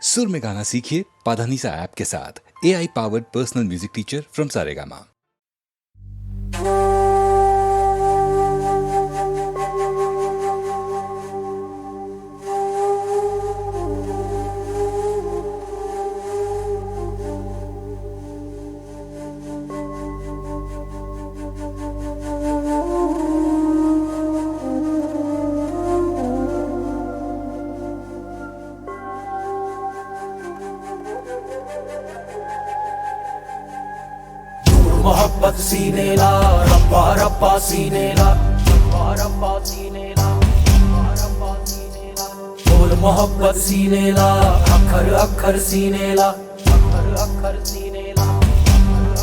सुर में गाना सीखिए पाधानीसा ऐप के साथ। AI powered personal music teacher from Saregama. मोहब्बत सीने ला रब्बा रब्बा सीने ला रब्बा रब्बा सीने ला रब्बा सीने ला बोल मोहब्बत सीने ला अखर अखर सीने ला अखर अखर सीने ला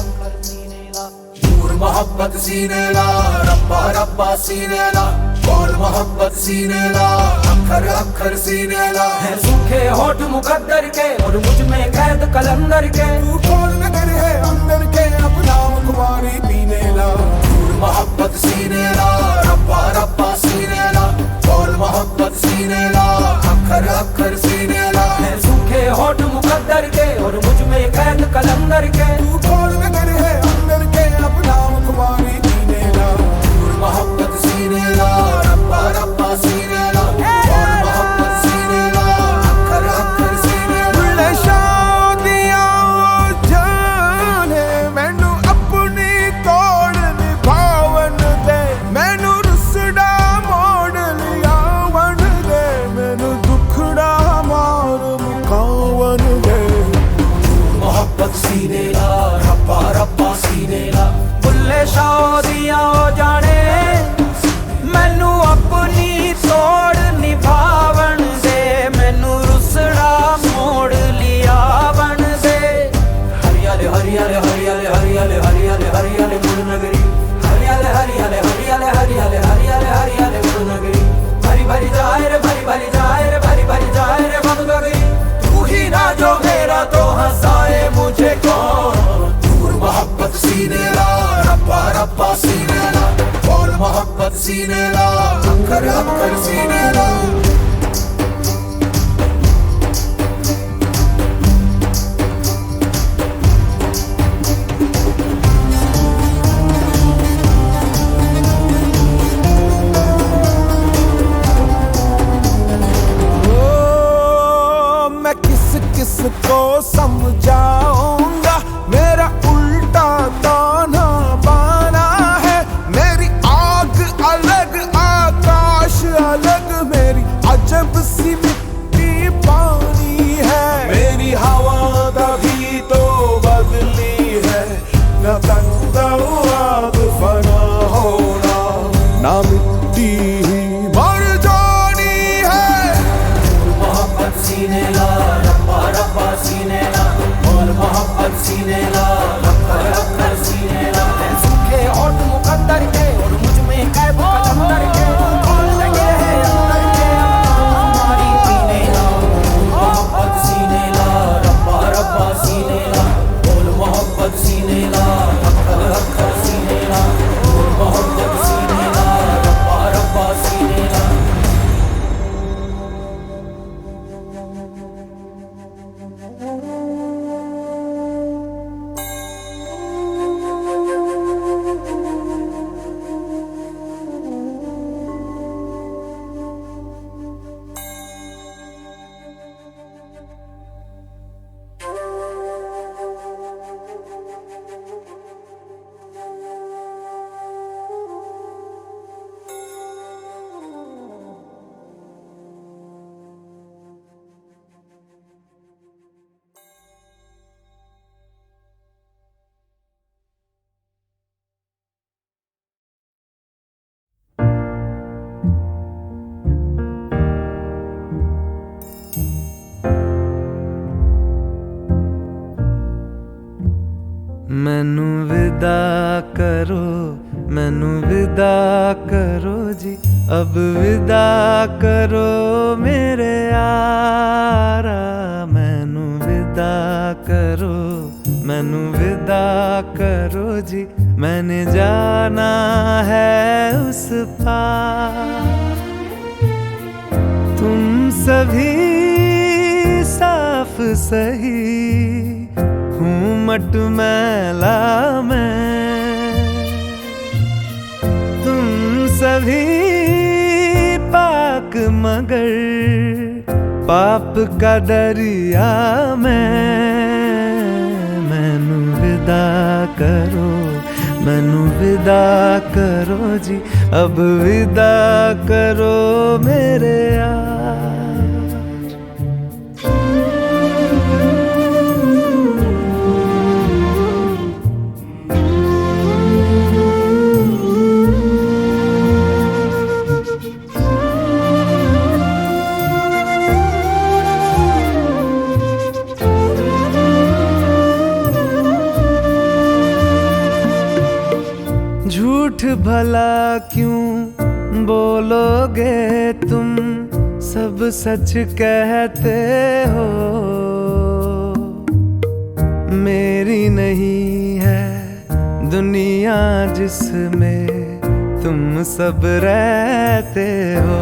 अखर सीने ला दूर मोहब्बत सीने ला रब्बा रब्बा सीने ला बोल मोहब्बत सीने ला अखर अखर सीने ला है सूखे होठ मुकद्दर के और मुझ में कैद कलंदर के तू कौन नगर है अंदर के अपना मुखवारी पीने ला दूर मोहब्बत सीने ला रब्बा रब्बा सीने ला बोल मोहब्बत सीने ला अखर अखर सीने ला है सूखे होठ मुकद्दर के और मुझ में कैद कलंदर के तू कौन नगर है अंदर के अपना मुखवारी पीने ला दूर मोहब्बत सीने ला रब्बा रब्बा सीने ला बोल मोहब्बत सीने ला अखर अखर सीने ला शादियां जाने मैनू अपनी तोड़ निभावन दे मैनू रुसड़ा मोड़ लिया वन दे मैनू दुखड़ा मार मुकावन दे मोहब्बत सीने ला रब्बा रब्बा सीने ला बुल्ले शादियां जाने मैनू अपनी तोड़ निभावन दे मैनू रुसड़ा मोड़ लिया वन दे हरियाले हरियाले हरियाले हरियाले हरियाले हरियाले गुड़ नगरी हरियाले हरियाले हरियाले हरियाले हरियाले हरियाले गुड़ नगरी भरी भरी जाए रे भरी भरी जाए रे भरी भरी जाए रे बम गगरी तू ही ना जो मेरा तो हंसाए मुझे कौन दूर मोहब्बत सीने ला रब्बा रब्बा सीने ला बोल मोहब्बत सीने ला अखर अखर सीने ला ओ मैं किस किस को समझाऊंगा मेरा उल्टा ताना बाना है मेरी आग अलग आकाश अलग मेरी अजब सी मिट्टी पानी है मेरी हवा तभी तो बदली है न तंगा आग फना होना ना मिट्टी ही मर जानी है मोहब्बत सीने ला रब्बा रब्बा सीने ला बोल मोहब्बत सीने ला अखर अखर सीने ला है सूखे होठ मुकद्दर के और मुझ में कैद कलंदर के कौन लगे है अंदर के हमारी पीने ला मोहब्बत सीने ला रब्बा रब्बा सीने ला बोल मोहब्बत सीने ला अखर अखर सीने ला बोल मोहब्बत सीने ला रब्बा रब्बा सीने ला मैनू विदा करो मैनू विदा करो जी अब विदा करो मेरे यारा मैनू विदा करो मैनू विदा करो जी मैंने जाना है उस पार तुम सभी साफ सही हूँ मटमैला मैं, तुम सभी पाक मगर पाप का दरिया मैनू विदा करो, मैनू विदा करो जी, अब विदा करो मेरे यार। झूठ भला क्यों बोलोगे तुम, सब सच कहते हो। मेरी नहीं है दुनिया जिसमें तुम सब रहते हो।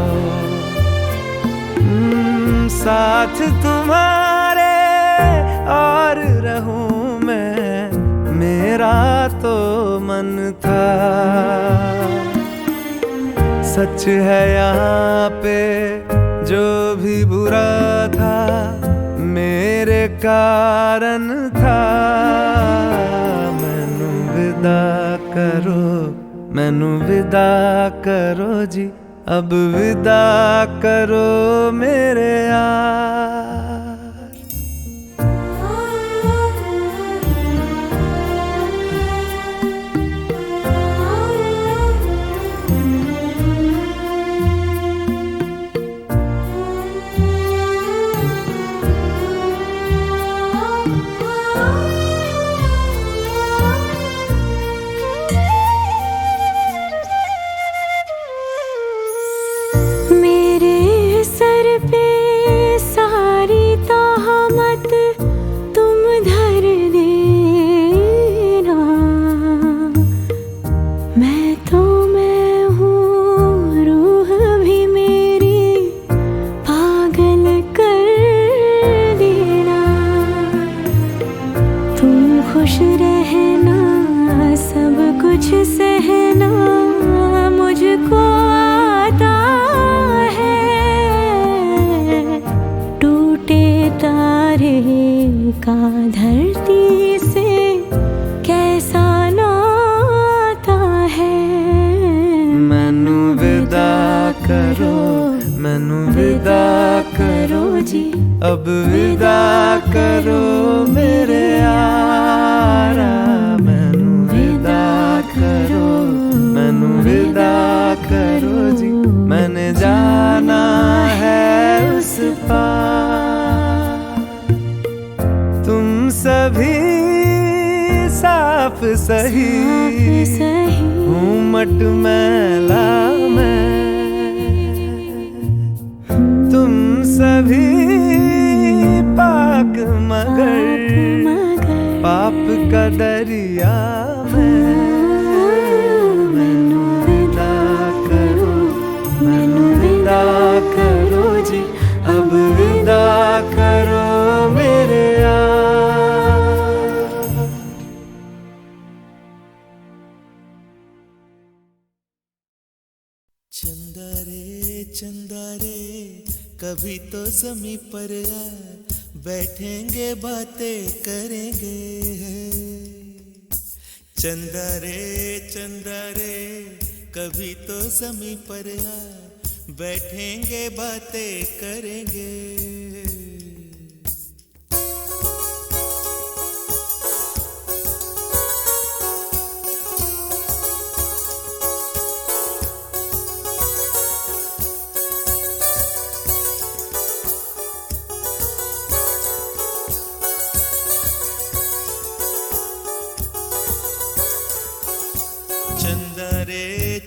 साथ तुम्हारे और रहूं मैं, मेरा तो मन था। सच है यहाँ पे जो भी बुरा था मेरे कारण था। मैनू विदा करो, मैनू विदा करो जी, अब विदा करो मेरे यार। खुश रहना, सब कुछ सहना मुझको आता है। टूटे तारे का धरती से कैसा नाता है। मैनू विदा करो, मैनू विदा करो जी, अब विदा करो मेरे यारा। मैनू विदा करो, मैनू विदा करो जी, मैंने जाना है उस पार। तुम सभी साफ सही हूँ मटमैला मैं, तुम सभी पाक मगर पाप का दरिया में। मैनू विदा करो, मैनू विदा करो जी, अब विदा करो मेरे यार। चंदा रे कभी तो ज़मीं पर आ, बैठेंगे बातें करेंगे। चंदा रे कभी तो ज़मीं पर आ, बैठेंगे बातें करेंगे।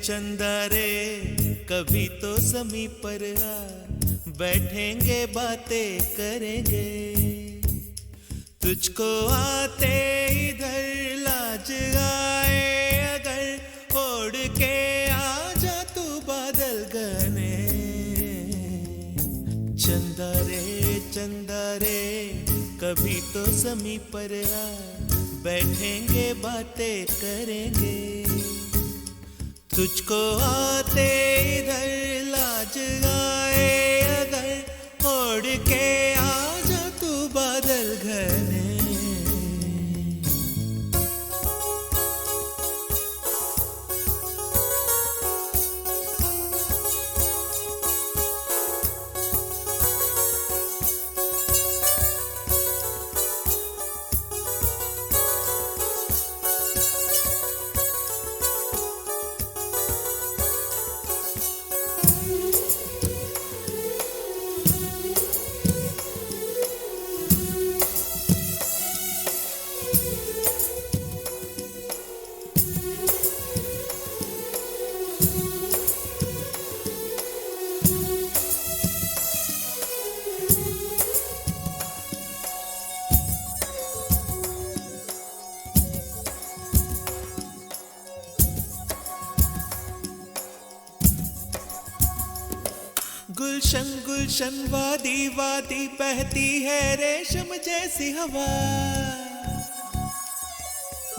चंदा रे कभी तो ज़मीं पर आ, बैठेंगे बातें करेंगे। तुझको आते इधर लाज आए अगर, ओढ़ के आ जा तू बादल घने। चंदा रे कभी तो ज़मीं पर आ, बैठेंगे बातें करेंगे। तुझको आते इधर लाज आए अगर, ओढ़ के आ जा तू बादल घने। गुलशन गुलशन वादी वादी बहती है रेशम जैसी हवा।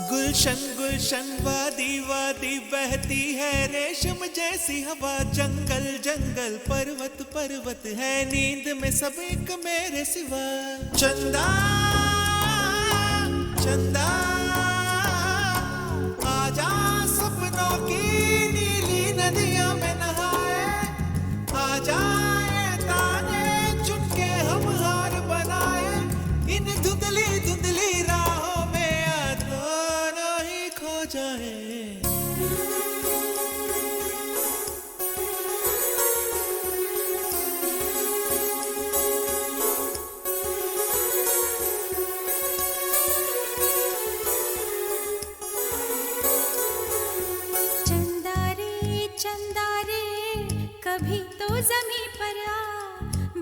गुलशन गुलशन वादी वादी बहती है रेशम जैसी हवा। जंगल जंगल पर्वत पर्वत है नींद में सब एक मेरे सिवा। चंदा चंदा आजा सपनों की नीली नदियों में नहाए। आजाए ताने चुनके हम हार बनाए। इन धुंधली धुंधली राहों में दोनों ही खो जाए। चंदा रे कभी तो ज़मीं पर आ,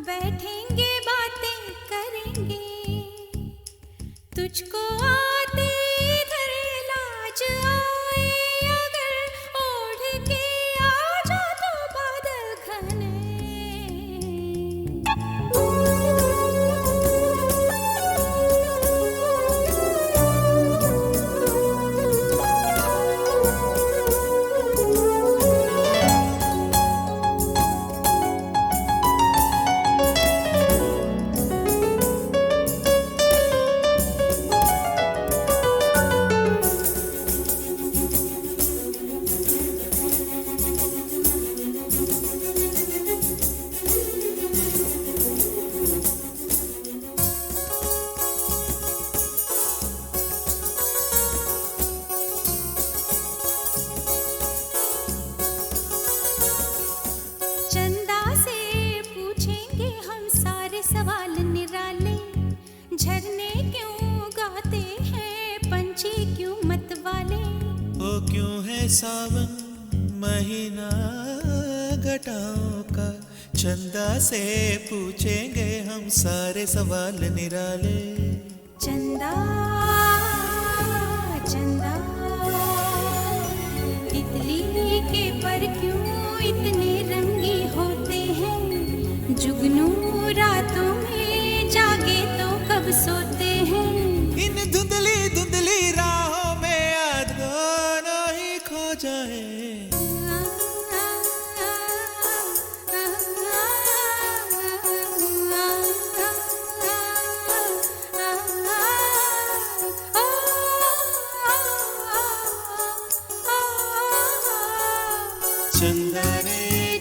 बैठेंगे बातें करेंगे। तुझको आते इधर लाज आए अगर, ओढ़ के आ जा तू बादल घने। चंदा से पूछेंगे हम सारे सवाल निराले। झरने क्यों गाते हैं पंछी क्यों मतवाले। ओ क्यों है सावन महीना घटाओं का। चंदा से पूछेंगे हम सारे सवाल निराले। चंदा चंदा तितली के पर क्यों इतने रंगी होते हैं। जुगनू रातों में जागे तो कब सोते हैं। इन धुंधली धुंधली राहों में दोनों ही खो जाए।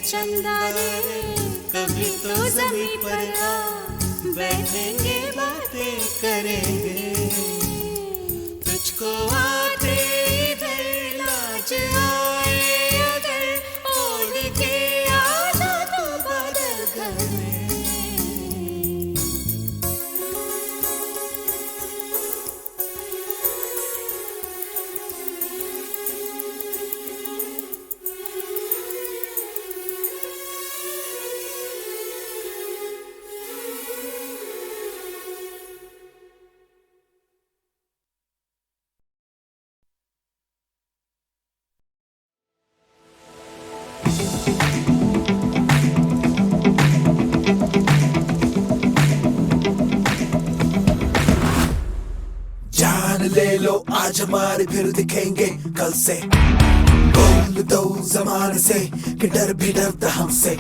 चंदा रे कभी तो ज़मीं पर आ, बैठेंगे बातें करेंगे। तुझको आते इधर लाज आए अगर, ओढ़ के आ जा तू बादल घने। ले लो आज हमारे फिर दिखेंगे कल से। बोल दो जमाने से कि डर भी डरता हमसे।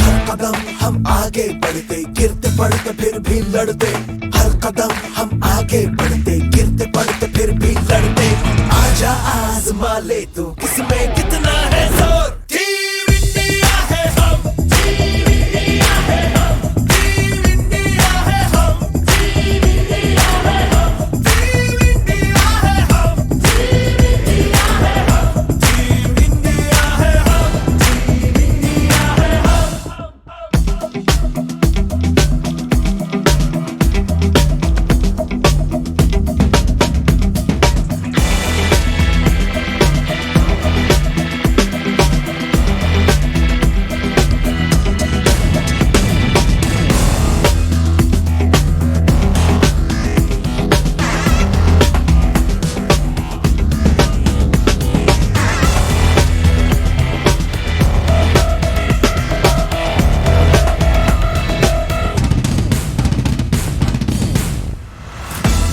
हर कदम हम आगे बढ़ते, गिरते पड़ते फिर भी लड़ते। हर कदम हम आगे बढ़ते, गिरते पड़ते फिर भी लड़ते। आजा आजमा ले तू किसमें कितना है जोर। टीम इंडिया है हम, टीम इंडिया है हम, टीम इंडिया है हम, टीम इंडिया है हम, टीम इंडिया है हम, टीम इंडिया है हम, टीम इंडिया है हम, टीम इंडिया है हम।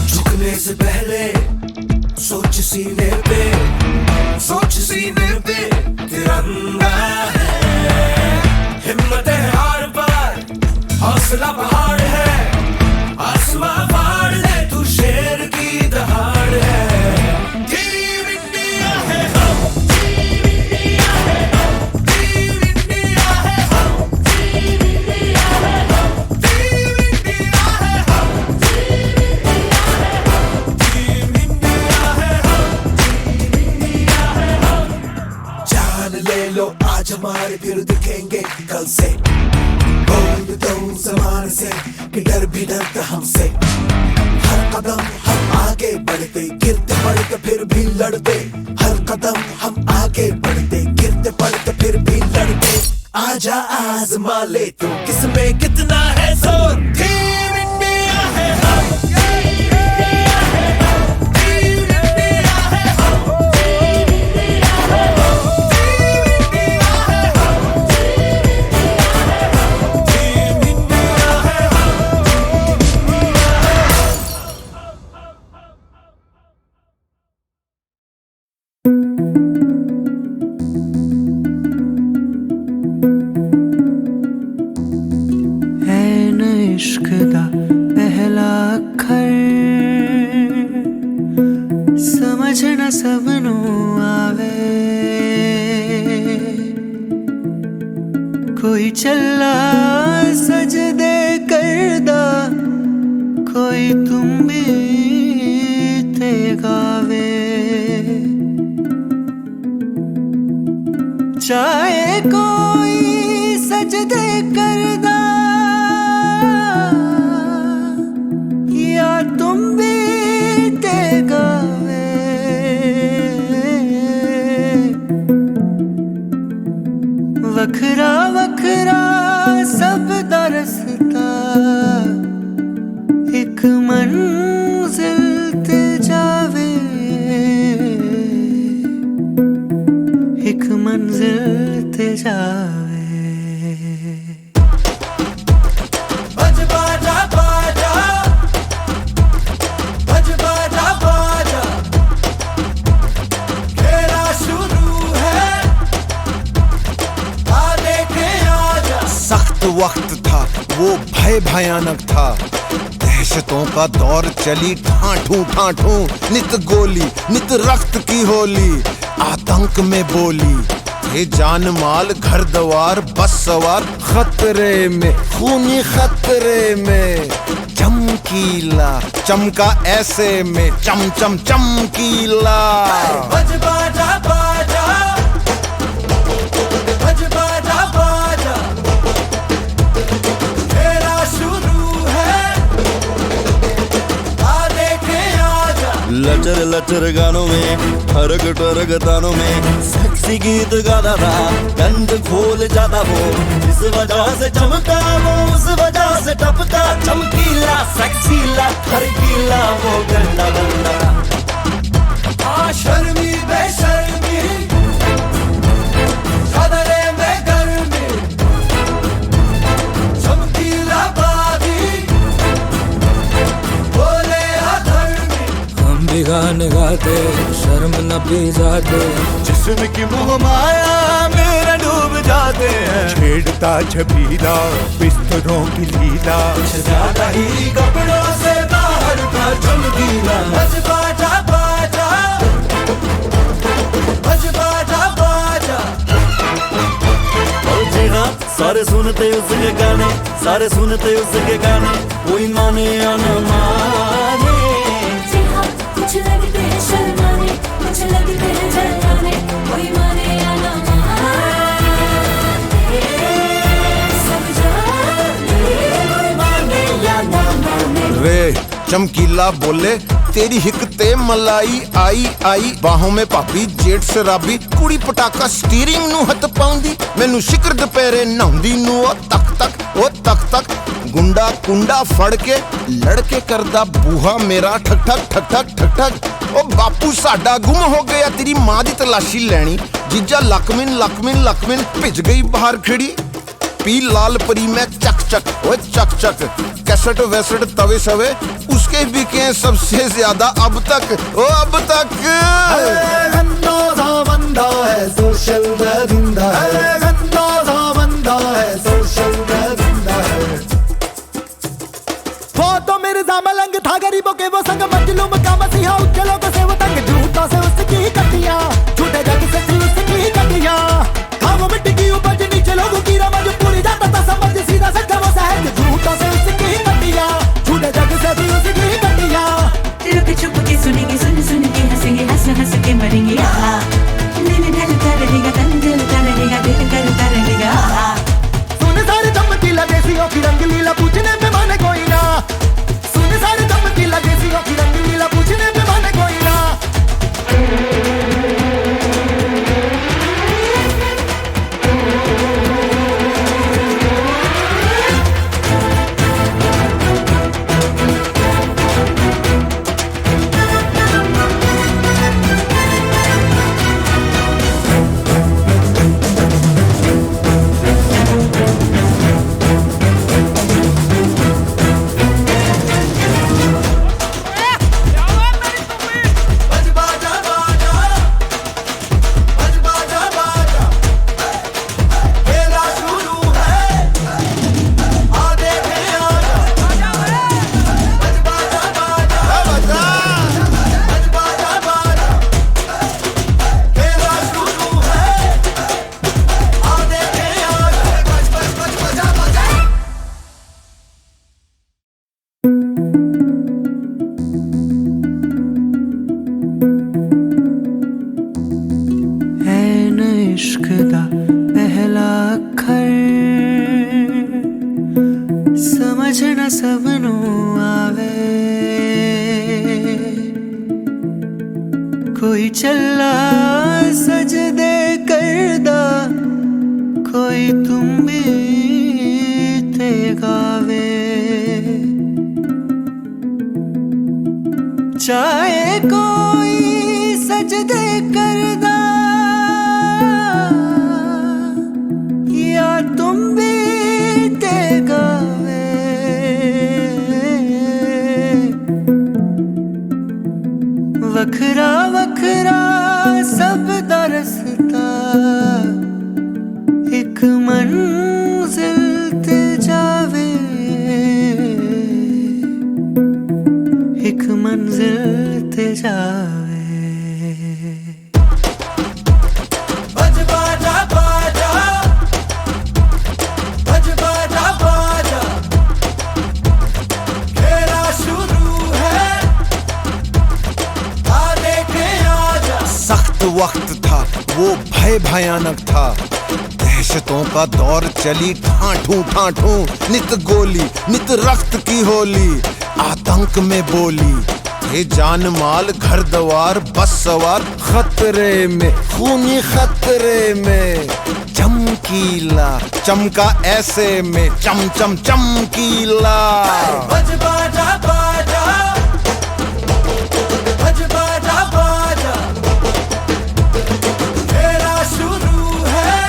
झुकने से पहले सोच सीने पे, सोच सीने पे तिरंगा है। हिम्मत है हार पर, हौसला पहाड़ है। आसमां फाड़ ले तू शेर की दहाड़ है। टीम इंडिया है हम, टीम इंडिया है हम, टीम इंडिया है हम, टीम इंडिया है हम, टीम इंडिया है हम, टीम इंडिया है हम, टीम इंडिया है हम। जान ले लो आज हमारे फिर दिखेंगे कल से। बोल दो जमाने से कि डर भी डरता हमसे। हर कदम हम आगे बढ़ते, गिरते पड़ते फिर भी लड़ते। हर कदम हम आगे बढ़ते, गिरते पड़ते फिर भी लड़ते। आजा आजमा ले तू किसमें कितना है जोर। टीम इंडिया है हम, टीम इंडिया है हम, टीम इंडिया है हम, टीम इंडिया है हम, टीम इंडिया है हम, टीम इंडिया है ऐन इश्क दा पहला अखर समझ न सबनू आवे। कोई चला सजदे करदा, कोई तुम भी ते गावे। चाहे कोई सजदे करदा या तुम भी ते गावे। वखरा वखरा सब दा रस्ता, एक मंजिल ते जावे। एक मंजिल ते जावे। बज बाजा बाजा, बज बाजा बाजा, खेला शुरू है, आ देखे आजा। सख्त वक्त था वो भय भयानक था। दहशतों का दौर चली ठाठू ठाठू, नित गोली नित रक्त की होली। आतंक में बोली थे जान माल, घर द्वार बस सवार खतरे में, खूनी खतरे में। चमकीला चमका ऐसे में, चम चम चमकीला। बज बाजा बाजा, बज बाजा बाजा, खेला शुरू है, आ देखे आजा। लचर लचर गानों में, हरक टरक तानों में, सेक्सी गीत गाता था, गंद खोल जाता वो। इस वजह से चमका वो, उस वजह से टपका। चमकीला सेक्सीला हरकीला वो गंदा गंदा। शर्मी बेशर्मी, चादरे में गर्मी, चमकीला बागी, बोले अधर्मी। हम निगाह निगाहते शर्म न पी जाते, जिस्म की मोह माया मेरा डूब जाते हैं। छेड़ता छबीला बिस्तरों की लीला, कुछ ज्यादा ही कपड़ों से बाहर था चमकीला। बज बाजा बाजा, बज बाजा बाजा। और जी हाँ, सारे सुनते उसके गाने, सारे सुनते उसके गाने, कोई माने या न माने। जी हाँ, कुछ लगते हैं शर्माने, कुछ लगते हैं जलाने, कोई माने या ना माने, सब जाने, कोई माने या ना माने। रे चमकीला बोले तेरी हिकते मलाई आई आई, बाहों में पापी जेठ शराबी, कुड़ी पटाका स्टीयरिंग ਨੂੰ ਹੱਥ ਪਾਉਂਦੀ, ਮੈਨੂੰ ਸ਼ਿਕਰ ਦੁਪਹਿਰੇ ਨਹਾਉਂਦੀ ਨੂੰ ਉਹ ਤੱਕ ਤੱਕ ਗੁੰਡਾ ਕੁੰਡਾ ਫੜ ਕੇ ਲੜਕੇ ਕਰਦਾ ਬੂਹਾ ਮੇਰਾ ਠਕ ਠਕ। ਉਹ ਬਾਪੂ ਸਾਡਾ ਗੁੰਮ ਹੋ ਗਿਆ, ਤੇਰੀ ਮਾਂ ਦੀ ਤਲਾਸ਼ੀ ਲੈਣੀ, ਜੀਜਾ ਲਕਮਿਨ ਭਿੱਜ ਗਈ ਬਾਹਰ ਖੜੀ, पी लाल परी में चक कैसेट वैसेट तवे सवे उसके बिके सबसे ज्यादा अब तक। अंदाजा बंदा है सोशल दरिंदा है, अंदाजा बंदा है सोशल दरिंदा है। वो तो मिर्जा मलंग था गरीबों के वो संग, मजलूम का मसीहा उज्जलों को से वो तंग, झूठों से उसकी कटियां, झूठे जग से थी उसकी कटियां। था वो मिट्टी की उपज नीचे लोगों की रमज, पूरी जाता था समझ सीधा सच्चा वो सहज, झूठों से उसकी कटियां, झूठे जग से थी उसकी कटियां। रुक छुप के सुनेंगे, सुन के हंसेंगे, हंस के मरेंगे। दिल ढलता रहेगा, तन जलता रहेगा, दिल करता रहेगा। सुन सारे चमकीला देसियों की रंगलीला, पूछने पे माने कोई ना। सुन सारे चमकीला देसियों की रंगलीला, पूछने पे माने कोई ना। इश्क दा पहला अखर समझ न सबनू आवे, कोई चला सजदे करदा, कोई तुम भी ते गावे। चाहे कोई सजदे करदा या तुम भी ते गावे, वखरा वखरा सब दा रस्ता, एक मंजिल ते जावे, एक मंजिल ते जावे। बज बाजा बाजा, बज बाजा बाजा, खेला शुरू है, आ देखे आजा। सख्त वक्त था वो भय भयानक था, दहशतों का दौर चली ठाठू नित गोली नित रक्त की होली, आतंक में बोली थे जान माल घर द्वार बस सवार, खतरे में खूनी खतरे में चमकीला चमका ऐसे में चमकीला। बज बाजा बाजा, बज बाजा बाजा, खेला शुरू है,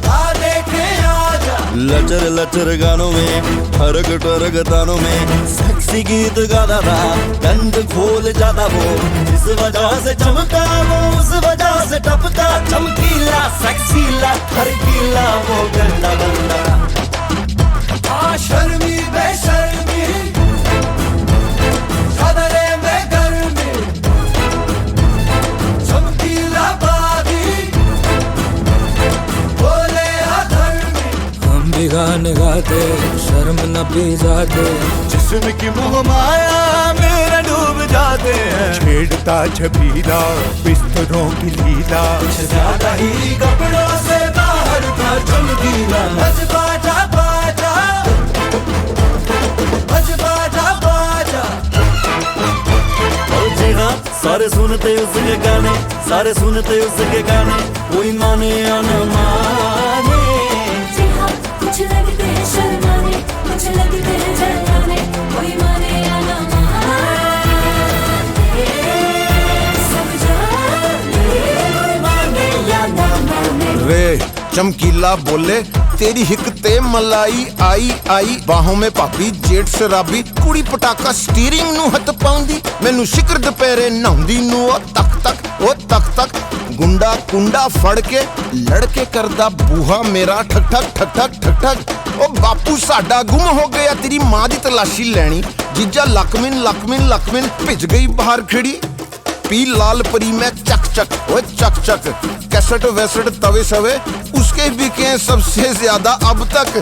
आ देखे आजा। लचर चर गानों में ठरक ठरक तानों में सेक्सी गीत गाता था गंद खोल जाता वो जिस वजह से चमका वो उस वजह से टपका चमकीला सेक्सीला खरकीला वो गंदा गंदा शर्मी बेशर्मी खतरे में गर्मी चमकीला बागी बोले अधर्मी हम भी गाने गाते शर्म न भी जाते जिस्म की मोह माया मेरा डूब जाते हैं छेड़ता छबीला बिस्तरों की लीला कुछ ज्यादा ही कपड़ों से बाहर था चमकीला बाजा बाजा बाजा बाजा और जी हाँ सारे सुनते उसके गाने सारे सुनते उसके गाने कोई माने या न माने जी हाँ कुछ लगते हैं शर्माने कुछ लगते हैं जलाने कोई माने या ना माने सब जाने कोई माने या ना माने वे चमकीला बोले तेरी हिक ते मलाई आई आई बाहों में पापी जेठ शराबी कुड़ी पटाका स्टीयरिंग ਨੂੰ ਹੱਥ ਪਾਉਂਦੀ ਮੈਨੂੰ ਸ਼ਿਕਰ ਦੁਪਹਿਰੇ ਨਹਾਉਂਦੀ ਨੂੰ ਉਹ ਤੱਕ ਗੁੰਡਾ ਕੁੰਡਾ ਫੜ ਕੇ ਲੜਕੇ ਕਰਦਾ ਬੂਹਾ ਮੇਰਾ ਠਕ ਠਕ ਉਹ ਬਾਪੂ ਸਾਡਾ ਗੁੰਮ ਹੋ ਗਿਆ ਤੇਰੀ ਮਾਂ ਦੀ ਤਲਾਸ਼ੀ ਲੈਣੀ ਜੀਜਾ ਲਕਮਿਨ ਭਿੱਜ ਗਈ ਬਾਹਰ ਖੜੀ पी लाल परी में चक कैसेट वैसेट तवे सवे उसके बिके सबसे ज्यादा अब तक